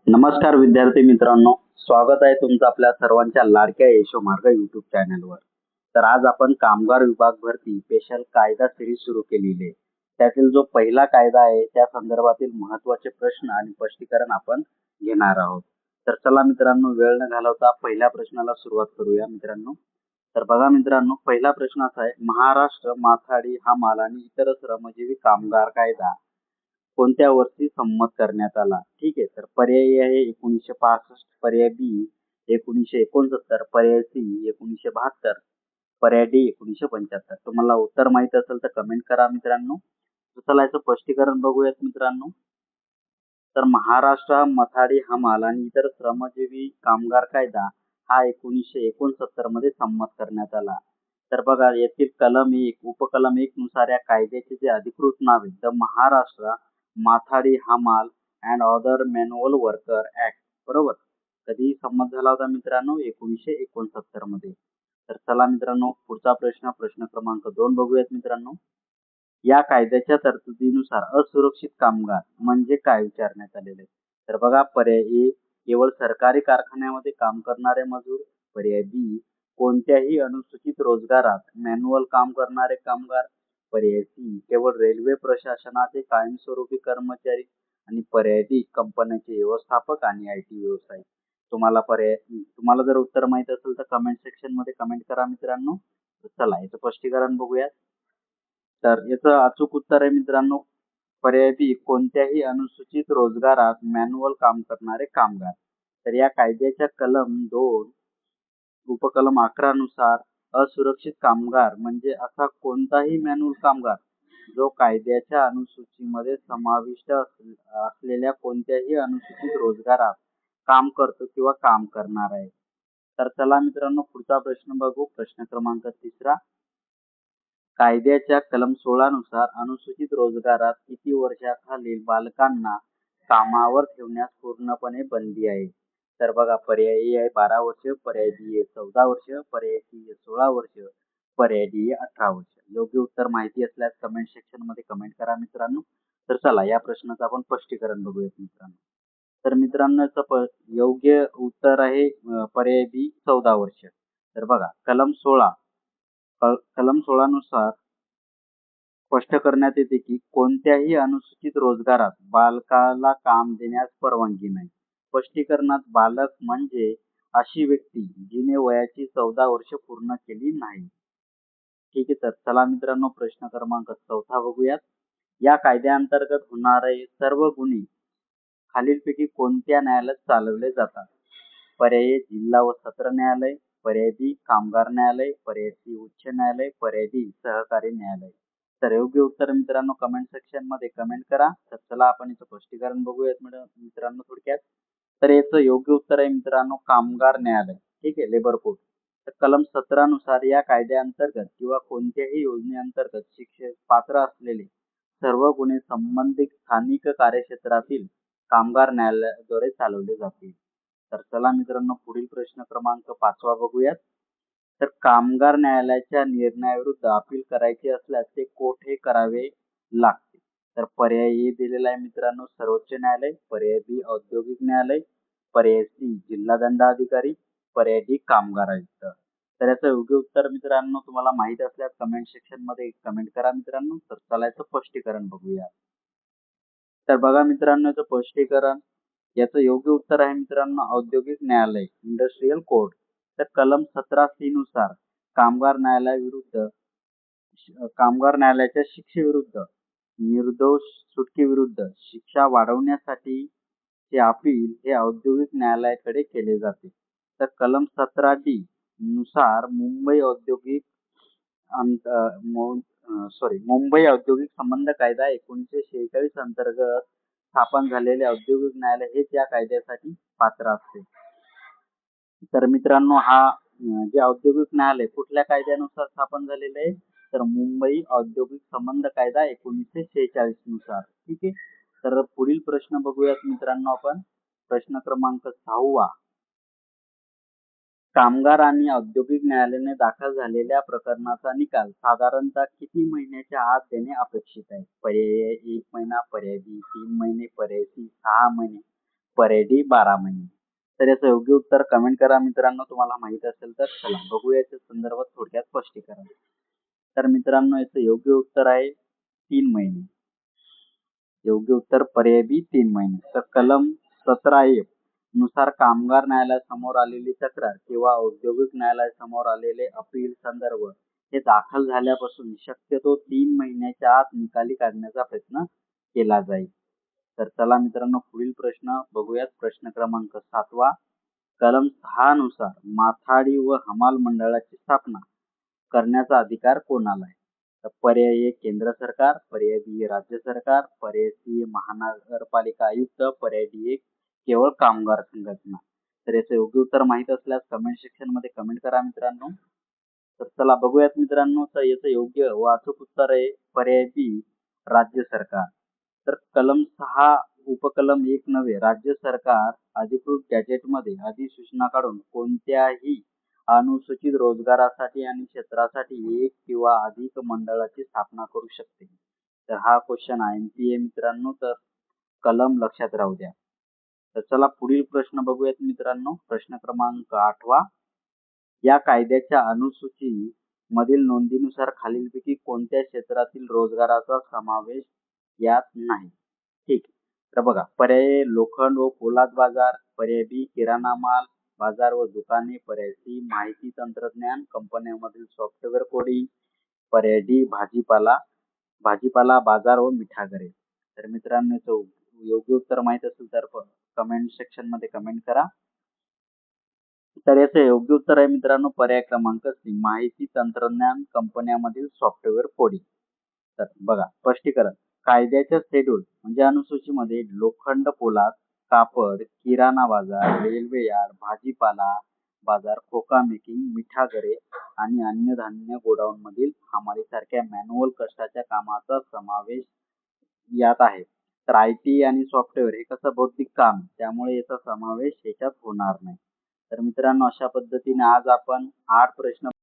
नमस्कार विद्यार्थी मित्रांनो, स्वागत आहे तुमचं आपल्या सर्वांच्या लाडक्या यशोमार्ग YouTube चॅनलवर। तर आज आपण कामगार विभाग भरती स्पेशल कायदा सिरीज सुरू केलेली आहे। त्यातील जो पहिला कायदा आहे त्या संदर्भातील महत्त्वाचे प्रश्न आणि स्पष्टीकरण आपण घेणार आहोत। तर चला मित्रांनो, वेळ न घालवता पहिल्या प्रश्नाला सुरुवात करूया मित्रांनो। तर बघा मित्रांनो, पहिला प्रश्न असा आहे, महाराष्ट्र माथाडी हमाल आणि इतर श्रमजीवी कामगार कायदा कोणत्या वर्षी संमत करण्यात आला? ठीक आहे, तर पर्याय आहे 1965, पर्याय बी 1969, पर्याय सी 1972, पर्याय डी 1975। तुम्हाला उत्तर माहित असेल तर कमेंट करा मित्रांनो। तर चला याचं स्पष्टीकरण बघूयात मित्रांनो। तर महाराष्ट्र मथाडी हमाल आणि इतर श्रमजीवी कामगार कायदा हा 1969 मध्ये संमत करण्यात आला। तर बघा, येथील कलम 1 उपकलम 1 नुसार या कायद्याचे जे अधिकृत नाव आहे द महाराष्ट्र माथाडी हमाल and other manual worker act, बरोबर, कधी संमत झाला होता मित्रांनो? 1969 मध्ये। तर चला मित्रांनो, पुढचा प्रश्न क्रमांक 2 बघूयात मित्रांनो। या कायद्याच्या तरतुदीनुसार असुरक्षित कामगार म्हणजे काय विचारण्यात आलेले? तर बघा, पर्याय ए केवळ सरकारी कारखान्यामध्ये काम करणारे मजूर, पर्याय बी कोणत्याही अनुसूचित रोजगारात मॅन्युअल काम करणारे कामगार, पर्याय सी केवळ रेल्वे प्रशासनाचे कायमस्वरूपी कर्मचारी आणि पर्याय डी कंपन्यांचे व्यवस्थापक आणि IT व्यवसाय। तुम्हाला जर उत्तर माहित असेल तर कमेंट सेक्शन मध्ये कमेंट करा मित्रांनो। तर चला याचं स्पष्टीकरण बघूयात। तर याचं अचूक उत्तर आहे मित्रांनो पर्याय बी कोणत्याही अनुसूचित रोजगारात मॅन्युअल काम करणारे कामगार। तर या कायद्याच्या कलम 2 उपकलम 11 नुसार असुरक्षित कामगार म्हणजे असा कोणताही मॅन्युअल कामगार जो कायद्याच्या अनुसूचीमध्ये समाविष्ट असलेल्या कोणत्याही अनुसूचित रोजगारात काम करतो किंवा काम करणार आहे। तर चला मित्रांनो, पुढचा प्रश्न बघू। प्रश्न क्रमांक 3, कायद्याच्या कलम 16 नुसार अनुसूचित रोजगारात किती वर्षाखालील बालकांना कामावर ठेवण्यास पूर्णपणे बंदी आहे? तर बघा, पर्याय ए आहे 12 वर्ष, पर्याय बी आहे 14 वर्ष, पर्याय सी आहे 16 वर्ष, पर्याय डी आहे 18 वर्ष। योग्य उत्तर माहिती असल्यास कमेंट सेक्शन मध्ये कमेंट करा मित्रांनो। तर चला या प्रश्नाचं आपण स्पष्टीकरण बघूयात मित्रांनो। तर मित्रांनो, याचं योग्य उत्तर आहे पर्याय बी 14 वर्ष। तर बघा, कलम 16 नुसार स्पष्ट करण्यात येते की कोणत्याही अनुसूचित रोजगारात बालकाला काम देण्यास परवानगी नाही। स्पष्टीकरणात बालक म्हणजे अशी व्यक्ती जिने वयाची 14 वर्ष पूर्ण केली नाही। ठीक आहे, तर चला मित्रांनो, प्रश्न क्रमांक 4 बघूयात। या कायद्याअंतर्गत होणारे सर्व गुन्हे खालीलपैकी कोणत्या न्यायालयात चालवले जातात? पर्याय ए जिल्हा व सत्र न्यायालय, पर्याय बी कामगार न्यायालय, पर्याय सी उच्च न्यायालय, पर्याय डी सहकारी न्यायालय। तर योग्य उत्तर मित्रांनो कमेंट सेक्शन मध्ये कमेंट करा। तर चला आपण याचं स्पष्टीकरण बघूयात मित्रांनो थोडक्यात। तर याचं योग्य उत्तर आहे मित्रांनो कामगार न्यायालय। ठीक आहे, लेबर कोर्ट। तर कलम 17 नुसार या कायद्याअंतर्गत किंवा कोणत्याही योजनेअंतर्गत शिक्षेस पात्र असलेले सर्व गुन्हे संबंधित स्थानिक कार्यक्षेत्रातील कामगार न्यायालयाद्वारे चालवले जातील। तर चला मित्रांनो, पुढील प्रश्न क्रमांक 5 बघूयात। तर कामगार न्यायालयाच्या निर्णयाविरुद्ध अपील करायचे असल्यास ते कोठे करावे लागते? तर पर्याय ए दिलेला आहे मित्रांनो सर्वोच्च न्यायालय, पर्याय बी औद्योगिक न्यायालय, पर्याय सी जिल्हा दंडाधिकारी, पर्याय डी कामगार आयुक्त। तर याचं योग्य उत्तर मित्रांनो तुम्हाला माहित असल्यास कमेंट सेक्शन मध्ये कमेंट करा मित्रांनो। तर चला याचं स्पष्टीकरण बघूया। तर बघा मित्रांनो, याचं स्पष्टीकरण याचं योग्य उत्तर आहे मित्रांनो औद्योगिक न्यायालय, इंडस्ट्रियल कोर्ट। तर कलम 17C नुसार कामगार न्यायालयाच्या शिक्षेविरुद्ध निर्दोष सुटकेविरुद्ध शिक्षा वाढवण्यासाठी चे अपील हे औद्योगिक न्यायालयाकडे केले जाते। तर कलम 17D नुसार मुंबई औद्योगिक संबंध कायदा 1946 अंतर्गत स्थापन झालेले औद्योगिक न्यायालय हेच या कायद्यासाठी पात्र असते। तर मित्रांनो, हा जे औद्योगिक न्यायालय कुठल्या कायद्यानुसार स्थापन झालेले आहे? तर मुंबई औद्योगिक संबंध कायदा 1946 नुसार। ठीक आहे, तर पुढील प्रश्न बघूयात मित्रांनो आपण। प्रश्न क्रमांक 6, कामगार आणि औद्योगिक न्यायालयाने दाखल झालेल्या प्रकरणाचा निकाल साधारणतः किती महिन्याच्या आत देणे अपेक्षित आहे? पर्याय 1 महिना, पर्याय बी 3 महिने, पर्याय सी 6 महिने, पर्याय डी 12 महिने. तर याचं योग्य उत्तर कमेंट करा मित्रांनो, तुम्हाला माहित असेल तर. चला बघूया याच्या संदर्भात थोडक्यात स्पष्टीकरण. तर मित्रांनो याचं योग्य उत्तर आहे 3 महिने. योग्य उत्तर पर्याय बी 3 महिने. तर कलम 17A नुसार कामगार न्यायालयासमोर आलेली तक्रार किंवा औद्योगिक न्यायालयासमोर आलेले अपील संदर्भ हे दाखल झाल्यापासून शक्यतो 3 महिन्याच्या आत निकाली काढण्याचा प्रयत्न केला जाईल. तर चला मित्रांनो पुढील प्रश्न बघूयात. प्रश्न क्रमांक 7वा. कलम 6 नुसार माथाडी व हमाल मंडळाची स्थापना करण्याचा अधिकार कोणाला आहे? तर पर्याय ए केंद्र सरकार, पर्याय बी राज्य सरकार, पर्याय सी महानगरपालिका आयुक्त, पर्याय डी केवळ कामगार संघटना. तर याचं योग्य उत्तर माहित असल्यास कमेंट सेक्शन मध्ये कमेंट करा मित्रांनो. तर चला बघूयात मित्रांनो, तर याचं योग्य व अचूक उत्तर आहे पर्याय बी राज्य सरकार. तर कलम 6 उपकलम 1 नव्हे राज्य सरकार अधिकृत गॅजेटमध्ये अधिसूचना काढून कोणत्याही अनुसूचित रोजगारासाठी आणि क्षेत्रासाठी एक किंवा अधिक मंडळाची स्थापना करू शकते. तर हा क्वेश्चन IMP आहे मित्रांनो, तर कलम लक्षात राहू द्या. तर चला पुढील प्रश्न बघूयात मित्रांनो. प्रश्न क्रमांक 8वा. या कायद्याच्या अनुसूची मधील नोंदीनुसार खालीलपैकी कोणत्या क्षेत्रातील रोजगाराचा समावेश यात नाही? ठीक. तर बघा पर्याय लोखंड व पोलाद बाजार, पर्याय बी किराणा माल बाजार व दुकाने, पर्याय सी माहिती तंत्रज्ञान कंपन्यांमधील सॉफ्टवेअर कोडिंग, पर्याय डी भाजीपाला बाजार व मिठागरे. तर मित्रांनो योग्य उत्तर माहित असेल तर कमेंट सेक्शन मध्ये कमेंट करा. तर याचं योग्य उत्तर आहे मित्रांनो पर्याय क्रमांक सी माहिती तंत्रज्ञान कंपन्यांमधील सॉफ्टवेअर कोडिंग. तर बघा स्पष्टीकरण. कायद्याच्या शेड्यूल म्हणजे अनुसूचीमध्ये लोखंड पोलाद, कापड, किराणा बाजार, रेल्वे यार्ड, भाजीपाला बाजार, खोका मेकिंग, मिठागरे आणि अन्य धान्य गोडाऊन मधील हमालीसारख्या मॅन्युअल कष्टाच्या कामाचा समावेश यात आहे. तर IT आणि सॉफ्टवेअर हे कसं बौद्धिक काम, त्यामुळे याचा समावेश याच्यात होणार नाही. तर मित्रांनो अशा पद्धतीने आज आपण 8 प्रश्न